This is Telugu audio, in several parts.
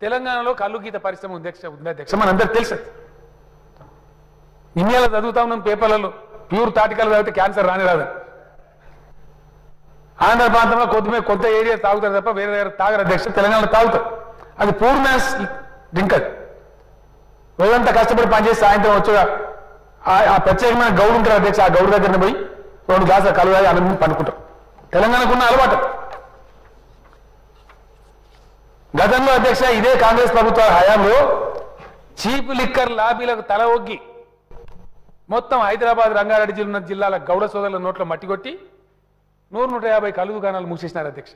తెలంగాణలో కళ్ళు గీత పరిశ్రమ ఉంది అధ్యక్ష మనందరికి తెలుసు. ఇండియాలో చదువుతా ఉన్నాం పేపర్లలో, ప్యూర్ తాటికలు చదివితే క్యాన్సర్ రాని రాదు. ఆంధ్ర ప్రాంతంలో కొంత ఏరియా తాగుతారు తప్ప వేరే వేరే తాగరు అధ్యక్ష. తెలంగాణలో తాగుతారు. అది పూర్ మ్యాన్స్ డ్రింక్. అది రోజంతా కష్టపడి పనిచేసి సాయంత్రం వచ్చి ఆ ప్రత్యేకమైన గౌడు ఉంటారు అధ్యక్ష. ఆ గౌడు దగ్గర పోయి 2 గ్లాసులు కలువాయి అన్నం పండుకుంటారు. తెలంగాణకున్న అలవాటు. గతంలో అధ్యక్ష ఇదే కాంగ్రెస్ ప్రభుత్వ హయాంలో చీప్ లిక్కర్ లాబీలకు తల ఒగ్గి మొత్తం హైదరాబాద్ రంగారెడ్డి జిల్లాల గౌడ సోదరుల నోట్లో మట్టి కొట్టి 100-150 కళ్ళు దుకాణాలు మూసేసినారు అధ్యక్ష.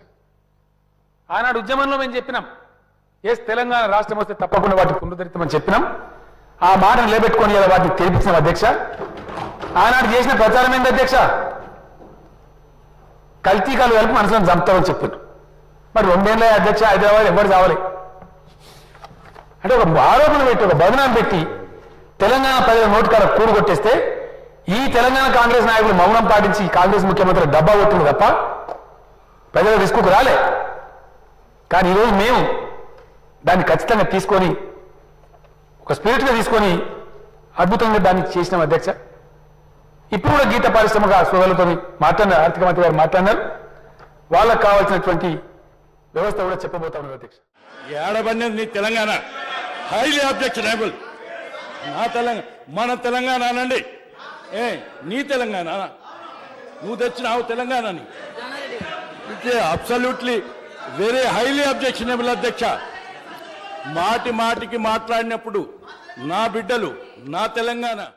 ఆనాడు ఉద్యమంలో మేము చెప్పినాం, తెలంగాణ రాష్ట్రం వస్తే తప్పకుండా వాటిని పునరుద్ధరిస్తామని చెప్పినాం. ఆ మాటను నిలబెట్టుకొని ఇలా వాటిని తెరిపించినాం అధ్యక్ష. ఆనాడు చేసిన ప్రచారం ఏంటి అధ్యక్ష? కల్తీకాలు కలిపి మనసులను చంపుతామని చెప్పారు. మరి 2 ఏళ్ళ అధ్యక్ష హైదరాబాద్ ఎవరు చావాలి అంటే ఒక ఆరోపణ పెట్టి, ఒక బదనాన్ని పెట్టి తెలంగాణ ప్రజల నోటి కాడ కూడు కొట్టేస్తే ఈ తెలంగాణ కాంగ్రెస్ నాయకులు మౌనం పాటించి కాంగ్రెస్ ముఖ్యమంత్రి డబ్బా కొట్టింది తప్ప ప్రజల రిస్కుకు రాలే. కానీ ఈరోజు మేము దాన్ని ఖచ్చితంగా తీసుకొని ఒక స్పిరిట్గా తీసుకొని అద్భుతంగా దాన్ని చేసినాం అధ్యక్ష. ఇప్పుడు కూడా గీత పారిశ్రామిక సోదరులతో మాట్లాడినారు, ఆర్థిక మంత్రి గారు మాట్లాడినారు. వాళ్ళకు కావాల్సినటువంటి వ్యవస్థ కూడా చెప్పబోతా ఉన్నారు అధ్యక్ష. ఏడబడినది నీ తెలంగాణ హైలీ అబ్జెక్షనబుల్. నా తెలంగాణ మన తెలంగాణ అనండి. నీ తెలంగాణ నువ్వు తెచ్చినావు తెలంగాణని. అబ్సల్యూట్లీ వెరీ హైలీ అబ్జెక్షనబుల్ అధ్యక్ష. మాటికి మాట్లాడినప్పుడు నా బిడ్డలు, నా తెలంగాణ